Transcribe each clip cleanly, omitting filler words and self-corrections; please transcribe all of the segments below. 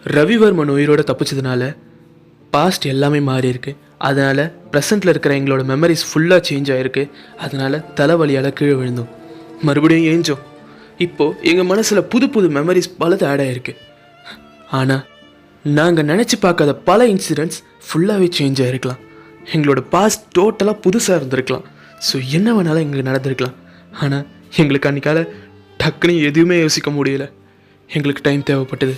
ரவிவர்மன் உயிரோட தப்பிச்சதுனால பாஸ்ட் எல்லாமே மாறி இருக்கு. அதனால் ப்ரெசண்ட்டில் இருக்கிற எங்களோட மெமரிஸ் ஃபுல்லாக சேஞ்ச் ஆகிருக்கு. அதனால் தலைவலியால் கீழே விழுந்தோம், மறுபடியும் ஏஞ்சோம். இப்போது எங்கள் மனசில் புது புது மெமரிஸ் பலது ஆட் ஆகிருக்கு. ஆனால் நாங்கள் நினச்சி பார்க்காத பல இன்சிடெண்ட்ஸ் ஃபுல்லாகவே சேஞ்ச் ஆகிருக்கலாம். எங்களோட பாஸ்ட் டோட்டலாக புதுசாக இருந்திருக்கலாம். ஸோ என்ன வேணாலும் எங்களுக்கு நடந்திருக்கலாம். ஆனால் எங்களுக்கு அன்றைக்கால டக்குன்னு எதுவுமே யோசிக்க முடியல. எங்களுக்கு டைம் தேவைப்பட்டது.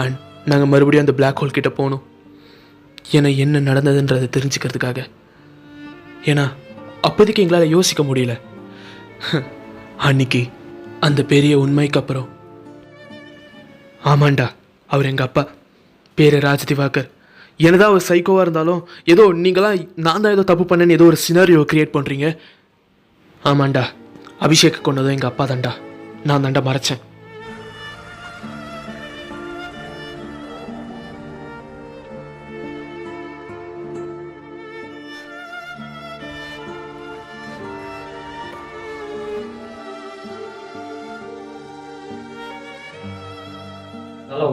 அண்ட் நாங்கள் மறுபடியும் அந்த பிளாக் ஹோல் கிட்டே போனோம், ஏன்னா என்ன நடந்ததுன்றதை தெரிஞ்சுக்கிறதுக்காக. ஏன்னா அப்போதைக்கு எங்களால் யோசிக்க முடியல. அன்னைக்கு அந்த பெரிய உண்மைக்கு அப்புறம், ஆமாண்டா அவர் எங்கள் அப்பா, பேர் ராஜதிவாகர். என்னதான் அவர் சைக்கோவாக இருந்தாலும் ஏதோ நீங்களாம் நான் தான் ஏதோ தப்பு பண்ணேன்னு ஏதோ ஒரு சினாரியோ க்ரியேட் பண்ணுறீங்க. ஆமாண்டா, அபிஷேக் கொண்டதும் எங்கள் அப்பா தான்டா. நான் தாண்டா மறைச்சேன்.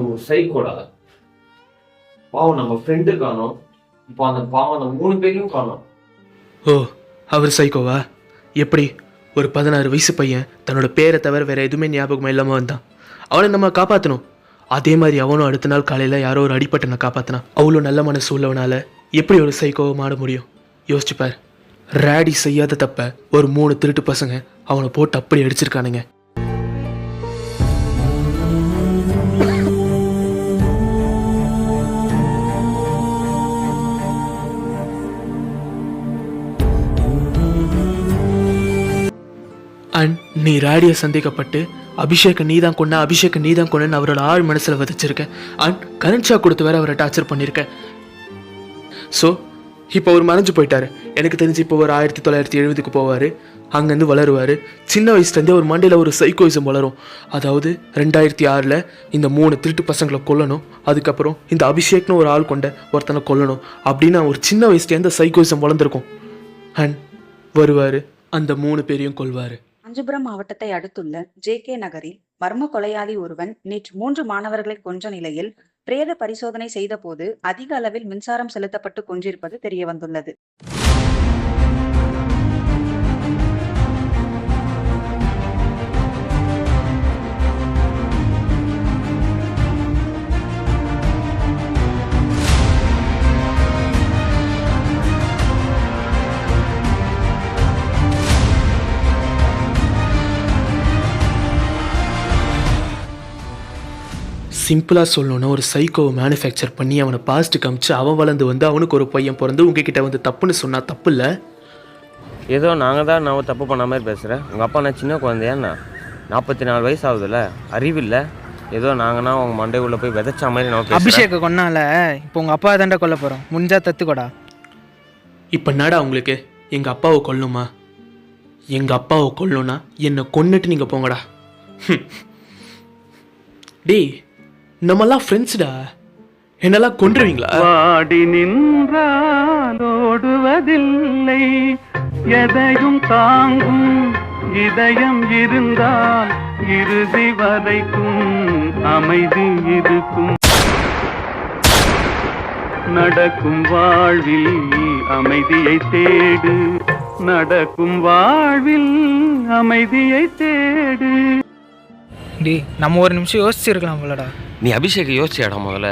ஒரு சைக்கோடா பாவம், நம்ம ஃப்ரெண்டு காணோம். இப்போ அந்த பாவம் அந்த 3 பேரையும் காணோம். ஓ, அவர் சைக்கோவா? எப்படி? ஒரு 16 வயசு பையன் தன்னோட பேரை தவிர வேற எதுவுமே ஞாபகமாக இல்லாமல் வந்தான். அவனை நம்ம காப்பாற்றணும். அதே மாதிரி அவனும் அடுத்த நாள் காலையில் யாரோ ஒரு அடிப்பட்டனை காப்பாற்றினான். அவ்வளோ நல்ல மனசு உள்ளவனால எப்படி ஒரு சைக்கோவை மாட முடியும்? யோசிச்சுப்பார். ராடி செய்யாத தப்ப ஒரு 3 திருட்டு பசங்க அவனை போட்டு அப்படி அடிச்சிருக்கானுங்க. அண்ட் நீ ராடியை சந்தேகப்பட்டு அபிஷேக் நீ தான் கொண்ட, அபிஷேக் நீ தான் கொண்டன்னு அவரோட ஆழ் மனசில் விதைச்சிருக்க. அண்ட் கரண்ட் ஷாக் கொடுத்து வேற அவரை டார்ச்சர் பண்ணியிருக்க. ஸோ இப்போ அவர் மறைஞ்சு போயிட்டாரு. எனக்கு தெரிஞ்சு இப்போ ஒரு 1970க்கு போவார், அங்கேருந்து வளருவார். சின்ன வயசுலேருந்தே ஒரு மண்டையில் ஒரு சைக்கோயிசம் வளரும். அதாவது 2006 இந்த 3 திருட்டு பசங்களை கொல்லணும், அதுக்கப்புறம் இந்த அபிஷேக்னு ஒரு ஆள் கொண்ட ஒருத்தனை கொல்லணும் அப்படின்னு ஒரு சின்ன வயசுலேருந்து சைக்கோயிசம் வளர்ந்துருக்கும். அண்ட் வருவார், அந்த 3 பேரையும் கொல்வார். காஞ்சிபுரம் மாவட்டத்தை அடுத்துள்ள ஜே.கே. நகரில் மர்ம கொலையாளி ஒருவன் நேற்று 3 மாணவர்களை கொன்ற நிலையில் பிரேத பரிசோதனை செய்த போது அதிக அளவில் மின்சாரம் செலுத்தப்பட்டு கொன்றிருப்பது தெரிய வந்துள்ளது. சிம்பிளாக சொல்லணுன்னா ஒரு சைக்கோவை மேனுஃபேக்சர் பண்ணி அவனை பாஸ்ட் காமிச்சு அவன் வளர்ந்து வந்து அவனுக்கு ஒரு பையன் பிறந்து உங்ககிட்ட வந்து தப்புன்னு சொன்னால் தப்பு இல்லை. ஏதோ நாங்கள் தான் நான் தப்பு பண்ண மாதிரி பேசுகிறேன். உங்கள் அப்பா நான் சின்ன குழந்தையாண்ணா, 44 வயசு ஆகுதுல்ல, அறிவில்லை. ஏதோ நாங்கன்னா உங்கள் மண்டை உள்ள போய் விதைச்ச மாதிரி நான் அபிஷேக் கொன்னால இப்போ உங்கள் அப்பா தாண்டா கொல்ல போகிறோம், முடிஞ்சா தத்துக்கோடா. இப்போ நாடா உங்களுக்கு எங்கள் அப்பாவை கொல்லணுமா? எங்கள் அப்பாவை கொல்லணும்னா என்னை கொன்னுட்டு நீங்கள் போங்கடா. டேய், நம்மெல்லாம் ஃப்ரெண்ட்ஸ்டா, என்னெல்லாம் கொன்றுவீங்களா? வாடி நின்றால் ஓடுவதில்லை, எதையும் தாங்கும் இதயம் இருந்தால் இறுதி வரைக்கும் அமைதி இருக்கும். நடக்கும் வாழ்வில் அமைதியை தேடு, நடக்கும் வாழ்வில் அமைதியை தேடு. டி நம்ம ஒரு நிமிஷம் யோசிச்சிருக்கலாம் போலடா. நீ அபிஷேக் யோசிச்சியாடா முதல்ல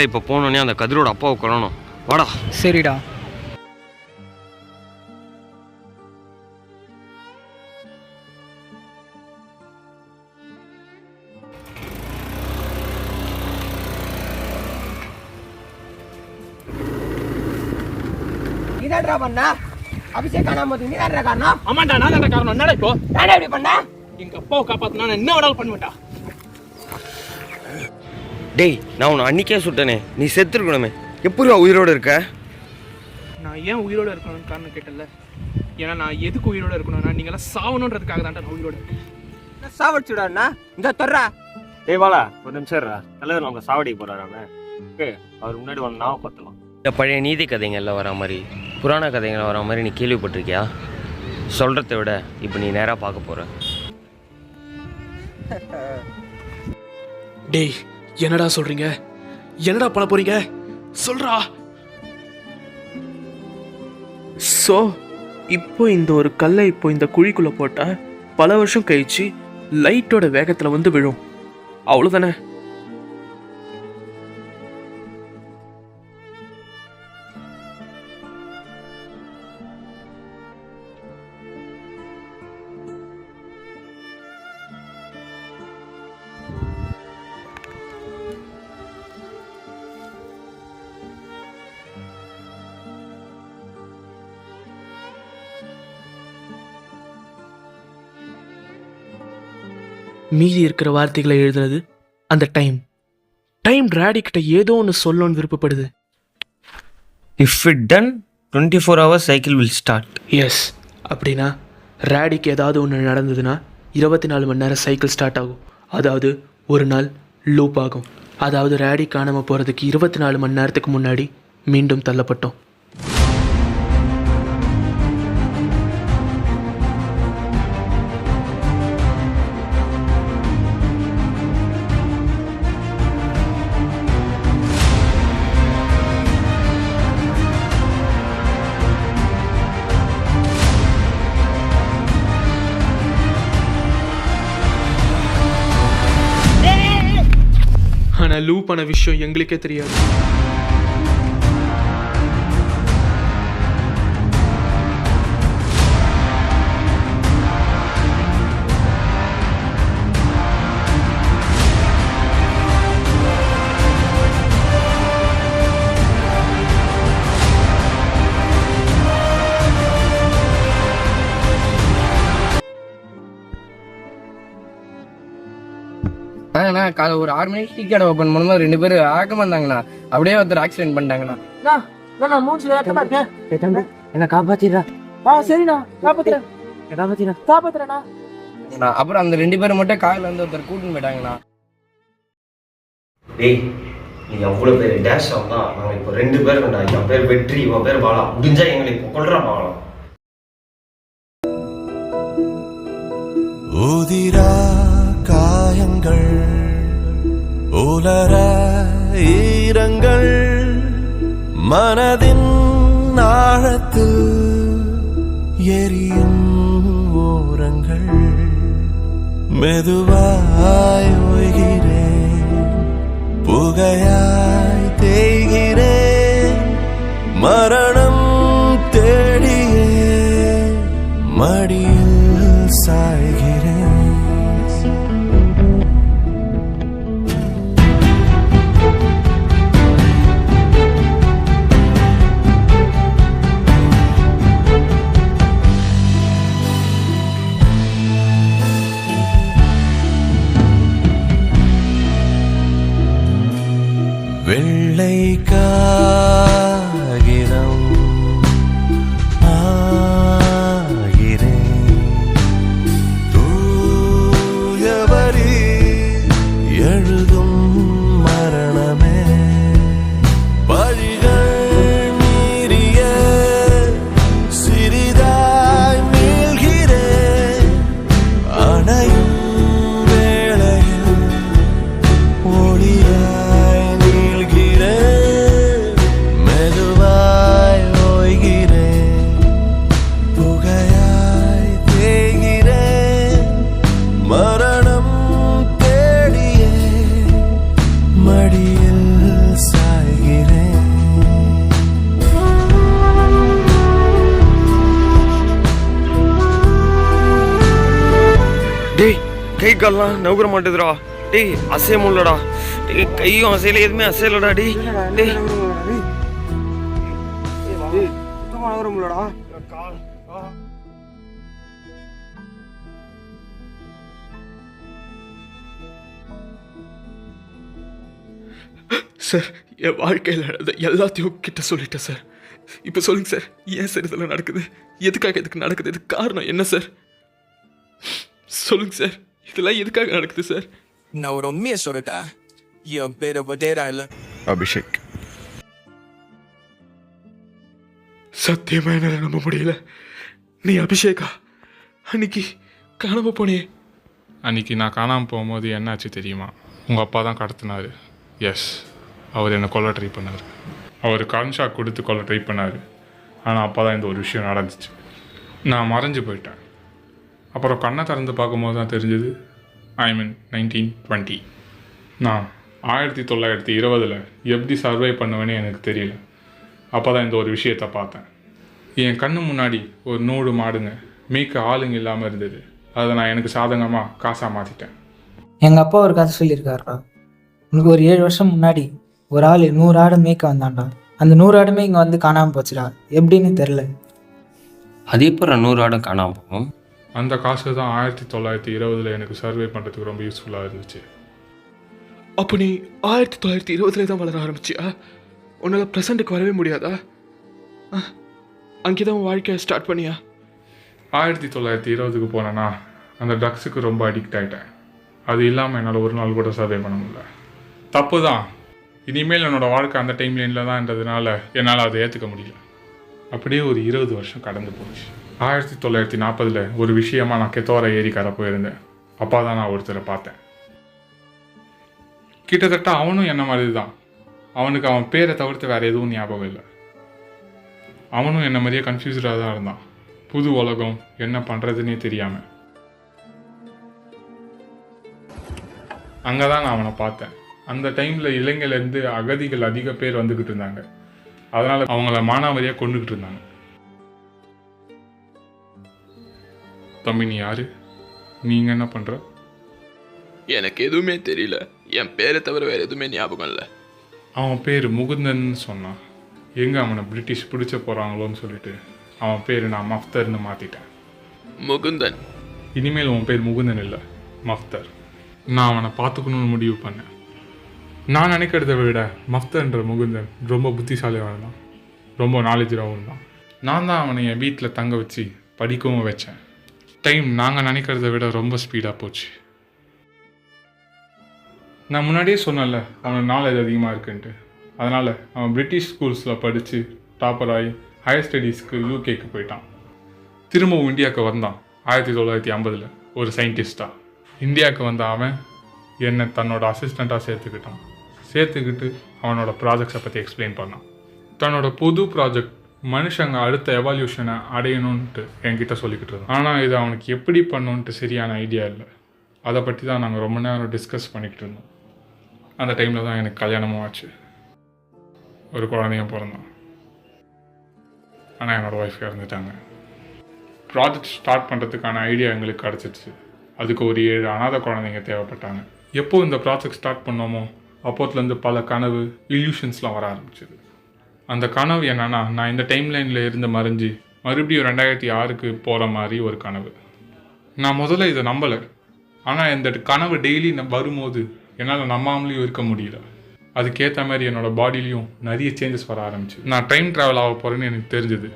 இப்போ போனோடனே அந்த கதிரோட அப்பாவை கொல்லணும். வாடா. சரிடா. நீதான்டா பண்ணா அபிஷேக் காணாம போது நீதான்டா காரணம். ஆமாண்டா, நான் தான்டா காரணம். என்னடா இப்போ நானே எப்படி பண்ண? எங்கள் அப்பாவை காப்பாற்றினா நான் என்ன வேணாலும் பண்ணுவேன்டா. டேய், நான் உன்னை அன்னைக்கே சுட்டனே, நீ செத்துருக்கணுமே, எப்படி உயிரோடு இருக்க? நான் ஏன் உயிரோடு இருக்கணும்னு காரணம் கேட்டல. ஏன்னா நான் எதுக்கு உயிரோடு இருக்கணும்னா நீங்களாம் சாவணுன்றதுக்காக தான்டா நான் உயிரோடு இருக்கேன். சாவடிச்சுடாண்ணா இந்த தொர்றா. டேய் வாடா, ஒரு நிமிஷம் இருடா. தலைவர் நம்ம சாவடிக்கு போறாரு. அவன் அவர் முன்னாடி ஒன்று நாவ பத்தலாம். இந்த பழைய நீதி கதைங்கள்லாம் வர மாதிரி, புராண கதைகள் வர மாதிரி நீ கேள்விப்பட்டிருக்கியா? சொல்கிறத விட இப்போ நீ நேராக பார்க்க போகிற. டேய், என்னடா சொல்றீங்க? என்னடா பண்ண போறீங்க? சொல்றா. ஸோ இப்போ இந்த ஒரு கல்லை இப்போ இந்த குழிக்குள்ள போட்டா பல வருஷம் கழிச்சு லைட்டோட வேகத்துல வந்து விழும், அவ்வளவுதானே? மீதி இருக்கிற வார்த்தைகளை எழுதுனது அந்த டைம். ரேடி கிட்ட ஏதோ ஒன்று சொல்லணும்னு விருப்பப்படுது. If it done 24 hours cycle will start. Yes, அப்படின்னா ரேடிக்கு ஏதாவது ஒன்று நடந்ததுன்னா 24 மணி நேரம் சைக்கிள் ஸ்டார்ட் ஆகும். அதாவது ஒரு நாள் லூப் ஆகும். அதாவது ரேடி காணாமல் போகிறதுக்கு 24 மணி நேரத்துக்கு முன்னாடி மீண்டும் தள்ளப்பட்டோம். ஆனால் லூப் ஆன விஷயம் எங்களுக்கே தெரியாது. அண்ணா காலை ஒரு 6 மணிக்கு டீ கடை ஓப்பன் பண்ணும்போது 2 பேர் ஆக்கம் வந்தாங்கண்ணா. அப்படியே ஒருத்தர் ஆக்சிடென்ட் பண்ணிட்டாங்கண்ணா. என்ன காப்பாத்திரா? சரிண்ணா, காப்பாத்துறேண்ணா. அப்புறம் அந்த 2 பேரை மட்டும் காலையில் வந்து ஒருத்தர் கூட்டின்னு போயிட்டாங்கண்ணா. டேய், நீ எவ்வளோ பேர் டேஷ் ஆகுதா? நாங்கள் இப்போ 2 பேர் வேண்டா. என் பேர் வெற்றி, இவன் பேர் பாலா. முடிஞ்சா எங்களை இப்போ கொள்றா பாலா. உதிரா காயங்கள் உலர ஈரங்கள் மனதின் ஆழத்தில் எரியும் ஓரங்கள் மெதுவாய் ஓய்கிறேன், புகையாய் தேய்கிறேன், மரணம் தேடியே மடியில் சாய்கிறேன். வெள்ளை காகிதம் ஆகிறேன், தூயவரி எழுதும் மரணமே, பழிகள் மீறிய சிறிதாய் மீள்கிறேன், அணையும் வேளையில் ஒளியாய் மெதுவாய் ஓய்கிறேன், புகையாய் தேய்கிறேன், மரணம் தேடியே மடியில் சாய்கிறேன். டேய், கை கால்லாம் நவுற மாட்டேதுடா. டேய், அசைய முடியலடா. டேய், கையும் அசையல, எதுவுமே அசையலடா. டேய் டேய் சார், என் வாழ்க்கையில் நடந்த எல்லாத்தையும் கிட்ட சொல்லிட்டேன் சார். இப்போ சொல்லுங்க சார், ஏன் சார் இதெல்லாம் நடக்குது? எதுக்காக இதுக்கு நடக்குது? இதுக்கு காரணம் என்ன சார்? சொல்லுங்க சார், இதெல்லாம் எதுக்காக நடக்குது சார்? நான் ஒரு உண்மையை சொல்லட்டா? என் பேரை வடேரா இல்ல அபிஷேக். சத்தியமா என்னால நம்ப முடியல. நீ அபிஷேகா? அன்னைக்கு காணாம போனே அன்றைக்கி நான் காணாமல் போகும்போது என்னாச்சு தெரியுமா? உங்கள் அப்பா தான் கடத்தினார். எஸ், அவர் என்னை கொல்ல ட்ரை பண்ணார். அவர் கன்ஷாக் கொடுத்து கொல்ல ட்ரை பண்ணார். ஆனால் அப்போ தான் இந்த ஒரு விஷயம் நடந்துச்சு. நான் மறைஞ்சு போயிட்டேன். அப்புறம் கண்ணை திறந்து பார்க்கும்போது தான் தெரிஞ்சது ஐ மீன் 1920. நான் 1920 எப்படி சர்வை பண்ணுவேன்னு எனக்கு தெரியல. அப்போ தான் இந்த ஒரு விஷயத்தை பார்த்தேன். என் கண்ணு முன்னாடி ஒரு 100 மாடுங்க மேய்க்க ஆளுங்க இல்லாமல் இருந்தது. அதை நான் எனக்கு சாதகமாக காசாக மாற்றிட்டேன். எங்கள் அப்பா ஒரு கதை சொல்லியிருக்காருடா. உனக்கு ஒரு 7 வருஷம் முன்னாடி ஒரு ஆள் 100 ஆடு மேய்க்க வந்தான்டா. அந்த 100 ஆடுமே இங்கே வந்து காணாமல் போச்சுடா. எப்படின்னு தெரில. அது இப்போ 100 ஆடும் காணாமல் போகும். அந்த காசு தான் 1920 எனக்கு சர்வே பண்ணுறதுக்கு ரொம்ப யூஸ்ஃபுல்லாக இருந்துச்சு. அப்போ நீ 1920 தான் வளர ஆரம்பிச்சியா? உன்னால் ப்ரெசண்ட்டுக்கு வரவே முடியாதா? அங்கே தான் உன் வாழ்க்கையை ஸ்டார்ட் பண்ணியா? 1920க்கு போனேன்னா அந்த ட்ரக்ஸுக்கு ரொம்ப அடிக்ட் ஆகிட்டேன். அது இல்லாமல் என்னால் ஒரு நாள் கூட சர்வே பண்ண முடியல. தப்பு தான். இனிமேல் என்னோடய வாழ்க்கை அந்த டைம் லைனில் தான்ன்றதுனால என்னால் அதை ஏற்றுக்க முடியல. அப்படியே ஒரு 20 வருஷம் கடந்து போச்சு. 1940 ஒரு விஷயமா நான் கெத்தோர ஏரிக்கார போயிருந்தேன். அப்பா தான் நான் ஒருத்தரை பார்த்தேன். கிட்டத்தட்ட அவனும் என்ன மாதிரி தான். அவனுக்கு அவன் பேரை தவிர்த்து வேறு எதுவும் ஞாபகம் இல்லை. அவனும் என்ன மாதிரியே கன்ஃபியூஸ்டாக தான் இருந்தான். புது உலகம், என்ன பண்ணுறதுன்னே தெரியாமல். அங்கே தான் நான் அவனை பார்த்தேன். அந்த டைமில் இலங்கையிலேருந்து அகதிகள் அதிக பேர் வந்துக்கிட்டு இருந்தாங்க. அதனால் அவங்கள மானாவரியாக கொண்டுக்கிட்டு இருந்தாங்க. தம்பி, நீ யாரு? நீங்கள் என்ன பண்ணுற? எனக்கு எதுவுமே தெரியல. என் பேரை தவிர வேறு எதுவுமே ஞாபகம் இல்லை. அவன் பேர் முகுந்தன் சொன்னான். எங்கே அவனை பிரிட்டிஷ் பிடிச்ச போகிறாங்களோன்னு சொல்லிட்டு அவன் பேர் நான் மஃப்தர்னு மாற்றிட்டேன். முகுந்தன்? இனிமேல் உன் பேர் முகுந்தன் இல்லை, மஃப்தர். நான் அவனை பார்த்துக்கணுன்னு முடிவு பண்ணேன். நான் நினைக்கிறத விட மஃப்தர்ன்ற முகுந்தன் ரொம்ப புத்திசாலியாக தான், ரொம்ப நாலேஜாகவும் தான். நான் தான் அவனை என் வீட்டில் தங்க வச்சு படிக்கவும் வச்சேன். டைம் நாங்கள் நினைக்கிறத விட ரொம்ப ஸ்பீடாக போச்சு. நான் முன்னாடியே சொன்னேன்ல அவனுக்கு நாலேஜ் அதிகமாக இருக்குன்ட்டு. அதனால் அவன் பிரிட்டிஷ் ஸ்கூல்ஸில் படித்து டாப்பர் ஆகி ஹையர் ஸ்டடீஸ்க்கு யூகேக்கு போயிட்டான். திரும்பவும் இந்தியாவுக்கு வந்தான் 1950 ஒரு சயின்டிஸ்டாக. இந்தியாவுக்கு வந்த அவன் என்னை தன்னோட அசிஸ்டண்ட்டாக சேர்த்துக்கிட்டு அவனோட ப்ராஜெக்ட்ஸை பற்றி எக்ஸ்பிளைன் பண்ணான். தன்னோட புது ப்ராஜெக்ட் மனுஷங்க அடுத்த எவால்யூஷனை அடையணுன்ட்டு என்கிட்ட சொல்லிக்கிட்டு இருந்தான். ஆனால் இது அவனுக்கு எப்படி பண்ணணுன்ட்டு சரியான ஐடியா இல்லை. அதை பற்றி தான் நாங்கள் ரொம்ப நேரம் டிஸ்கஸ் பண்ணிக்கிட்டு இருந்தோம். அந்த டைமில் தான் எனக்கு கல்யாணமும் ஆச்சு. ஒரு குழந்தையும் பிறந்தான். ஆனால் என்னோடய ஒய்ஃப் இறந்துட்டாங்க. ப்ராஜெக்ட் ஸ்டார்ட் பண்ணுறதுக்கான ஐடியா எங்களுக்கு கிடச்சிருச்சு. அதுக்கு ஒரு 7 அனாதை குழந்தைங்க தேவைப்பட்டாங்க. எப்போ இந்த ப்ராஜெக்ட் ஸ்டார்ட் பண்ணோமோ அப்போத்துலேருந்து பல கனவு இல்யூஷன்ஸ்லாம் வர ஆரம்பிச்சிது. அந்த கனவு என்னென்னா, நான் இந்த டைம் லைனில் இருந்து மறைஞ்சு மறுபடியும் 2006க்கு போகிற மாதிரி ஒரு கனவு. நான் முதல்ல இதை நம்பலை. ஆனால் இந்த கனவு டெய்லி வரும்போது என்னால் நம்பாமலேயும் இருக்க முடியல. அதுக்கேற்ற மாதிரி என்னோடய பாடியிலையும் நிறைய சேஞ்சஸ் வர ஆரம்பிச்சு. நான் டைம் ட்ராவல் ஆக போகிறேன்னு எனக்கு தெரிஞ்சுது.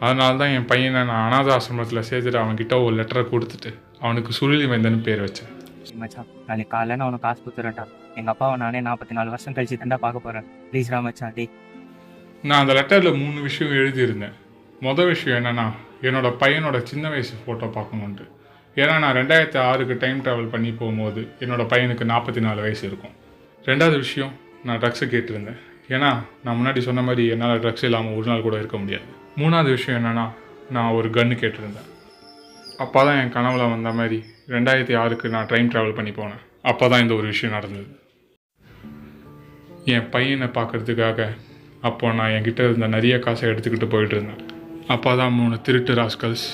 அதனால தான் என் பையனை நான் அனாத ஆசிரமத்தில் சேர்த்துட்டு அவன்கிட்ட ஒரு லெட்டரை கொடுத்துட்டு அவனுக்கு சுருளி வேந்தன்னு பேர் வச்சேன். மச்சான், நாளைக்கு காலையில் நான் உனக்கு காசு கொடுத்துறேன்டா. எங்கள் அப்பாவை நானே 44 வருஷம் கழிச்சு தண்டா பார்க்க போகிறேன். ப்ளீஸ் மச்சான். டே, நான் அந்த லெட்டரில் 3 விஷயம் எழுதியிருந்தேன். மொதல் விஷயம் என்னென்னா, என்னோடய பையனோட சின்ன வயசு ஃபோட்டோ பார்க்கணுன்ட்டு. ஏன்னா நான் 2006க்கு டைம் ட்ராவல் பண்ணி போகும்போது என்னோடய பையனுக்கு 44 வயசு இருக்கும். 2வது விஷயம், நான் ட்ரக்ஸு கேட்டிருந்தேன். ஏன்னா நான் முன்னாடி சொன்ன மாதிரி என்னால் ட்ரக்ஸ் இல்லாமல் ஒரு நாள் கூட இருக்க முடியாது. 3வது விஷயம் என்னென்னா, நான் ஒரு கன்று கேட்டிருந்தேன். அப்போ தான் என் கனவுல வந்த மாதிரி 2006க்கு நான் டைம் ட்ராவல் பண்ணி போனேன். அப்போ தான் இந்த ஒரு விஷயம் நடந்தது. என் பையனை பார்க்குறதுக்காக அப்போ நான் என்கிட்ட இருந்த நிறைய காசை எடுத்துக்கிட்டு போயிட்டு இருந்தேன். அப்போ தான் 3 திருட்டு ராஸ்கல்ஸ்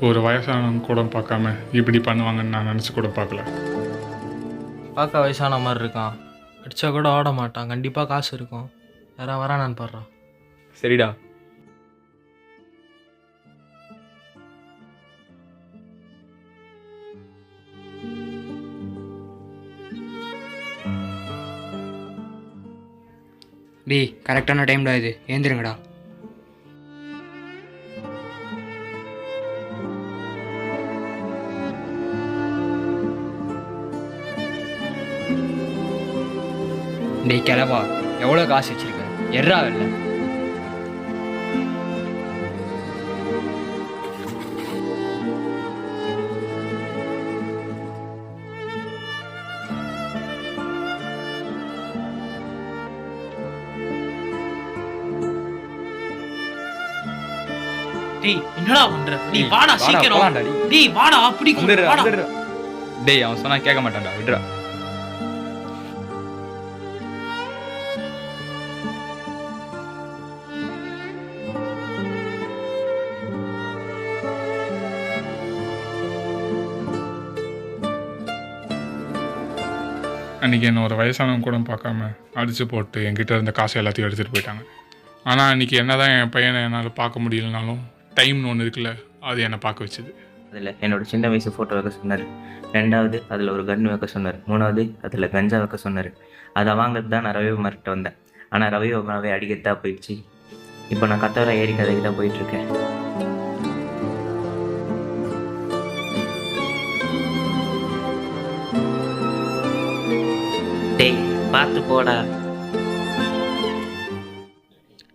ஒரு வயசானவங்க கூட பார்க்காம இப்படி பண்ணுவாங்கன்னு நான் நினச்சி கூட பார்க்கல. பார்க்க வயசான மாதிரி இருக்கான். அடித்தா கூட ஆட மாட்டான். கண்டிப்பாக காசு இருக்கும். யாராவது வரானான்னு பாடுறான். சரிடா. டேய், கரெக்டான டைம்டா இது. ஏந்திருங்கடா. டேய் கிளவா, எவ்வளோ காசு வச்சிருக்க? எர்ரா இல்லை. டேய் என்னடா பண்ற? நீ வாடா சீக்கிரம். டேய் வாடா பிடிக்கும். வாடா. டேய் அவன் சொன்னா கேட்க மாட்டான்டா, விடுறா. அன்றைக்கி என்ன ஒரு வயசானவங்க கூட பார்க்காம அடித்து போட்டு என்கிட்ட இருந்த காசை எல்லாத்தையும் எடுத்துகிட்டு போயிட்டாங்க. ஆனால் அன்றைக்கி என்ன தான் என் பையனை என்னால் பார்க்க முடியலனாலும் டைம்னு ஒன்று இருக்குல்ல, அது என்னை பார்க்க வச்சுது. அதில் என்னோட சின்ன வயசு ஃபோட்டோ வைக்க சொன்னார். 2வது அதில் ஒரு கன் வைக்க சொன்னார். 3வது அதில் கஞ்சா வைக்க சொன்னார். அதை வாங்கிறது தான் நான் ரவிக்குமார்கிட்ட வந்தேன். ஆனால் ரவிக்குமாரவே அடிக்கத்தா போயிடுச்சு. இப்போ நான் கத்தவரை ஏறி கதைக்கு தான் போயிட்டுருக்கேன். டேய் பார்த்து போடா.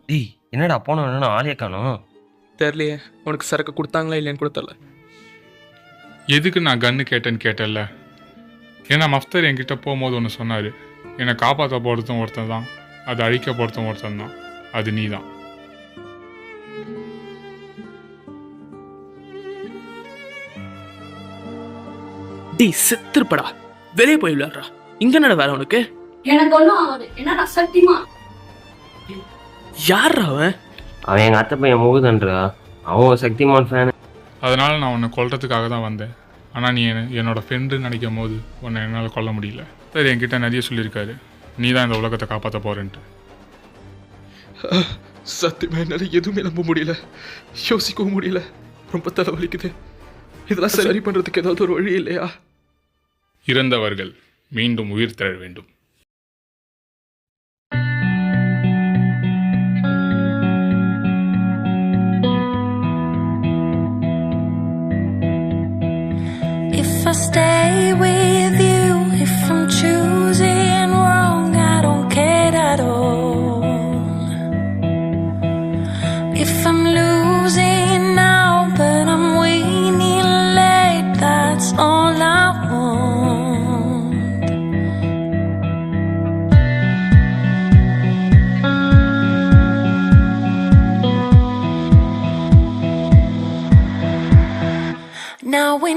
டேய் என்னடா போனோன்னு ஆளே காணோம். தெரியலையே, உனக்கு சரக்கு கொடுத்தாங்களா இல்லையான்னு கூட தெரியல. எதுக்கு நான் கன்று கேட்டேன்னு கேட்டல. ஏன்னா மஃப்தர் என்கிட்ட போகும்போது ஒன்று சொன்னார், என்னை காப்பாற்ற போகிறதும் ஒருத்தன் தான், அதை அழிக்க போகிறதும் ஒருத்தன் தான், அது நீ தான். டேய் செத்துருப்படா, வெளியே போய் விளையாடுறா. இங்க என்னடா வேலை உனக்கு? எனக்கு ஒன்றும் ஆகுது. என்னடா சத்தியமா? யார்ரா அவன்? அவன் எங்கள் அத்தை பையன் முகுதன்றா. அவன் சக்திமான் ஃபேன். அதனால் நான் உன்னை கொல்றதுக்காக தான் வந்தேன். ஆனால் நீ என்னோட ஃப்ரெண்டுன்னு நினைக்கும் போது உன்னை என்னால் கொல்ல முடியல. சரி, என்கிட்ட நிறைய சொல்லியிருக்காரு, நீ தான் இந்த உலகத்தை காப்பாற்ற போகிறேன்ட்டு. சத்தியமா என்னால எதுவுமே நம்ப முடியல, யோசிக்கவும் முடியல. ரொம்ப தலைவலிக்குது. இதெல்லாம் சரி பண்றதுக்கு ஏதாவது ஒரு வழி இல்லையா? இறந்தவர்கள் மீண்டும் உயிர் தழ வேண்டும். If I stay with you, if I'm choosing wrong, I don't care at all. If I'm losing now, but I'm winning late, that's all I want. Now we